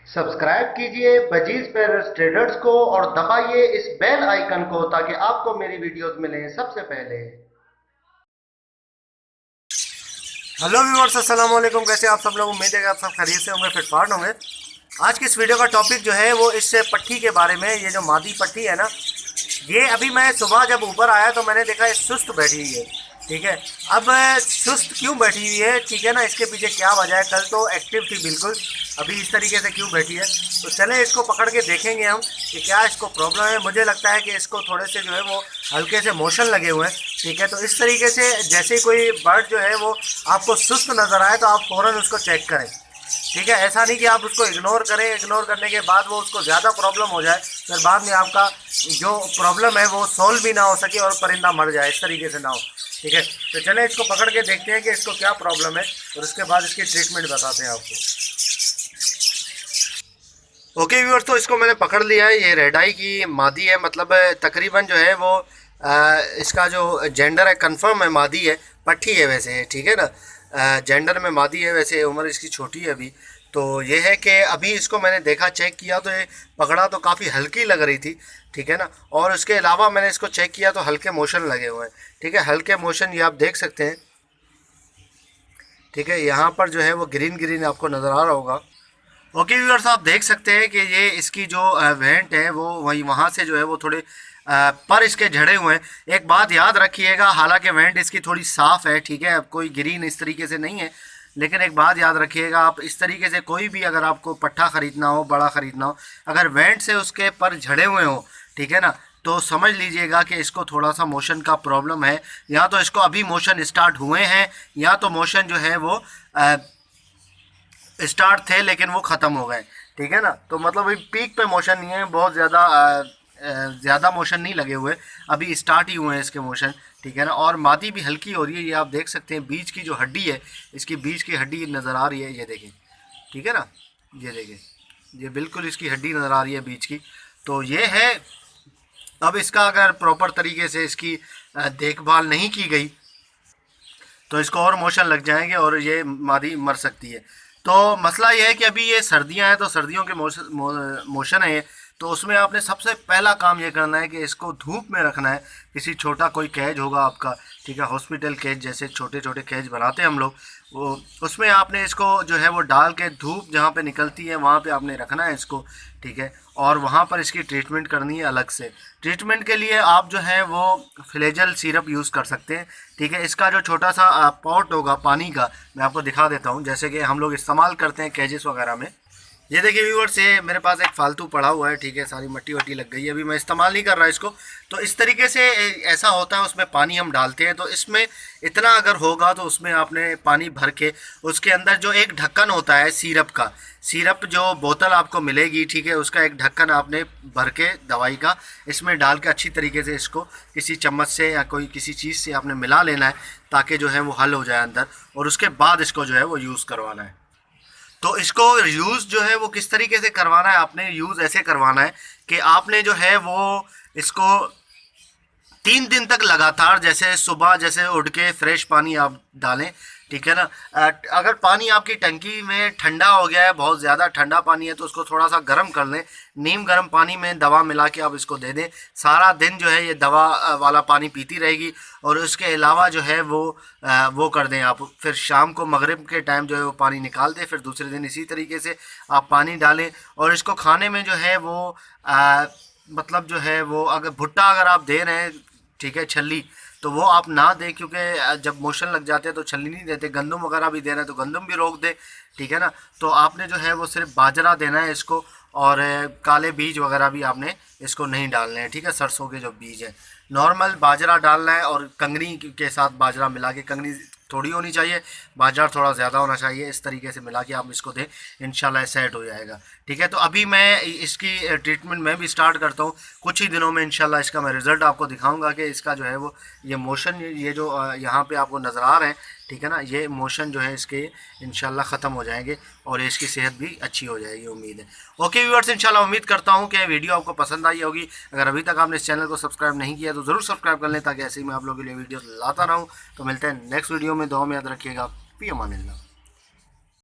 Subscribe कीजिए budgies पेरस traders को और दबाइए इस बेल आइकन को ताकि आपको मेरी वीडियोस मिलें सबसे पहले। हेलो व्यूअर्स, अस्सलाम वालेकुम। कैसे आप सब लोग? उम्मीद है कि आप सब खैरियत से होंगे, फिटफाट होंगे। आज की इस वीडियो का टॉपिक जो है वो इस पट्टी के बारे में। ये जो मादी पट्टी है ना, ये अभी मैं सुबह जब ऊपर आया तो मैंने देखा ये सुस्त बैठी हुई है। ठीक है, अब सुस्त क्यों बैठी हुई है, ठीक है ना, इसके पीछे क्या वजह है? कल तो एक्टिव थी बिल्कुल, अभी इस तरीके से क्यों बैठी है? तो चले इसको पकड़ के देखेंगे हम कि क्या इसको प्रॉब्लम है। मुझे लगता है कि इसको थोड़े से जो है वो हल्के से मोशन लगे हुए हैं। ठीक है, तो इस तरीके से जैसे कोई बर्ड जो है वो आपको सुस्त नज़र आए तो आप फ़ौरन उसको चेक करें। ठीक है, ऐसा नहीं कि आप उसको इग्नोर करें, इग्नोर करने के बाद वो उसको ज़्यादा प्रॉब्लम हो जाए, फिर बाद में आपका जो प्रॉब्लम है वो सॉल्व भी ना हो सके और परिंदा मर जाए, इस तरीके से ना हो। ठीक है, तो चलें इसको पकड़ के देखते हैं कि इसको क्या प्रॉब्लम है और उसके बाद इसकी ट्रीटमेंट बताते हैं आपको। ओके व्यूअर्स, तो इसको मैंने पकड़ लिया है। ये रेड आई की मादी है, मतलब तकरीबन जो है वो इसका जो जेंडर है कंफर्म है, मादी है, पट्टी है वैसे है। ठीक है ना, जेंडर में मादी है, वैसे उम्र इसकी छोटी है अभी। तो ये है कि अभी इसको मैंने देखा, चेक किया तो ये पकड़ा तो काफ़ी हल्की लग रही थी। ठीक है ना, और उसके अलावा मैंने इसको चेक किया तो हल्के मोशन लगे हुए हैं। ठीक है, हल्के मोशन ये आप देख सकते हैं। ठीक है, यहाँ पर जो है वो ग्रीन ग्रीन आपको नज़र आ रहा होगा। ओके व्यूअर्स, आप देख सकते हैं कि ये इसकी जो वेंट है वो वहाँ से जो है वो थोड़े पर इसके झड़े हुए हैं। एक बात याद रखिएगा, हालांकि वेंट इसकी थोड़ी साफ़ है, ठीक है, अब कोई ग्रीन इस तरीके से नहीं है, लेकिन एक बात याद रखिएगा, आप इस तरीके से कोई भी अगर आपको पट्ठा ख़रीदना हो, बड़ा ख़रीदना हो, अगर वेंट से उसके पर झड़े हुए हो, ठीक है ना, तो समझ लीजिएगा कि इसको थोड़ा सा मोशन का प्रॉब्लम है। या तो इसको अभी मोशन स्टार्ट हुए हैं, या तो मोशन जो है वो स्टार्ट थे लेकिन वो ख़त्म हो गए। ठीक है ना, तो मतलब अभी पीक पे मोशन नहीं है, बहुत ज़्यादा मोशन नहीं लगे हुए, अभी स्टार्ट ही हुए हैं इसके मोशन। ठीक है ना, और मादी भी हल्की हो रही है, ये आप देख सकते हैं। बीच की जो हड्डी है, इसकी बीच की हड्डी नज़र आ रही है, ये देखें। ठीक है ना, ये देखें, ये बिल्कुल इसकी हड्डी नज़र आ रही है बीच की। तो ये है, अब इसका अगर प्रॉपर तरीके से इसकी देखभाल नहीं की गई तो इसको और मोशन लग जाएंगे और ये मादी मर सकती है। तो मसला ये है कि अभी ये सर्दियां हैं, तो सर्दियों के मोशन है ये, तो उसमें आपने सबसे पहला काम ये करना है कि इसको धूप में रखना है। किसी छोटा कोई कैज होगा आपका, ठीक है, हॉस्पिटल कैज जैसे छोटे छोटे कैज बनाते हैं हम लोग, वो उसमें आपने इसको जो है वो डाल के धूप जहाँ पे निकलती है वहाँ पे आपने रखना है इसको। ठीक है, और वहाँ पर इसकी ट्रीटमेंट करनी है अलग से। ट्रीटमेंट के लिए आप जो है वो फ्लेजल सिरप यूज़ कर सकते हैं। ठीक है, इसका जो छोटा सा पॉट होगा पानी का, मैं आपको दिखा देता हूँ, जैसे कि हम लोग इस्तेमाल करते हैं कैजेस वगैरह में। ये देखिए व्यूअर्स, ये मेरे पास एक फालतू पड़ा हुआ है। ठीक है, सारी मट्टी वट्टी लग गई है, अभी मैं इस्तेमाल नहीं कर रहा इसको। तो इस तरीके से ऐसा होता है, उसमें पानी हम डालते हैं, तो इसमें इतना अगर होगा तो उसमें आपने पानी भर के उसके अंदर जो एक ढक्कन होता है सिरप का, सिरप जो बोतल आपको मिलेगी, ठीक है, उसका एक ढक्कन आपने भर के दवाई का इसमें डाल के अच्छी तरीके से इसको किसी चम्मच से या कोई किसी चीज़ से आपने मिला लेना है, ताकि जो है वो हल हो जाए अंदर, और उसके बाद इसको जो है वो यूज़ करवाना है। तो इसको यूज़ जो है वो किस तरीके से करवाना है, आपने यूज़ ऐसे करवाना है कि आपने जो है वो इसको 3 दिन तक लगातार, जैसे सुबह जैसे उठ के फ्रेश पानी आप डालें। ठीक है ना, अगर पानी आपकी टंकी में ठंडा हो गया है, बहुत ज़्यादा ठंडा पानी है, तो उसको थोड़ा सा गर्म कर लें। नीम गर्म पानी में दवा मिला के आप इसको दे दें। सारा दिन जो है ये दवा वाला पानी पीती रहेगी। और उसके अलावा जो है वो कर दें आप, फिर शाम को मगरिब के टाइम जो है वो पानी निकाल दें, फिर दूसरे दिन इसी तरीके से आप पानी डालें। और इसको खाने में जो है वो मतलब जो है वो अगर भुट्टा अगर आप दे रहे हैं, ठीक है, छल्ली, तो वो आप ना दें, क्योंकि जब मोशन लग जाते हैं तो छल्ली नहीं देते। गंदम वगैरह भी दे रहे हैं तो गंदम भी रोक दे। ठीक है ना, तो आपने जो है वो सिर्फ बाजरा देना है इसको, और काले बीज वगैरह भी आपने इसको नहीं डालने हैं। ठीक है, सरसों के जो बीज हैं, नॉर्मल बाजरा डालना है, और कंगनी के साथ बाजरा मिला के, कंगनी थोड़ी होनी चाहिए, बाजार थोड़ा ज़्यादा होना चाहिए, इस तरीके से मिला के आप इसको दें, इंशाल्लाह सेट हो जाएगा। ठीक है, तो अभी मैं इसकी ट्रीटमेंट मैं भी स्टार्ट करता हूँ। कुछ ही दिनों में इंशाल्लाह इसका मैं रिज़ल्ट आपको दिखाऊंगा कि इसका जो है वो ये मोशन, ये जो यहाँ पे आपको नज़र आ रहे हैं, ठीक है ना, ये मोशन जो है इसके इंशाल्लाह ख़त्म हो जाएंगे और इसकी सेहत भी अच्छी हो जाएगी, उम्मीद है। ओके व्यूअर्स, इंशाल्लाह उम्मीद करता हूँ कि वीडियो आपको पसंद आई होगी। अगर अभी तक आपने इस चैनल को सब्सक्राइब नहीं किया तो ज़रूर सब्सक्राइब कर लें, ताकि ऐसे ही मैं आप लोगों के लिए वीडियो लाता रहूँ। तो मिलते हैं नेक्स्ट वीडियो में, दुआ में याद रखिएगा। फी अमानिल्लाह।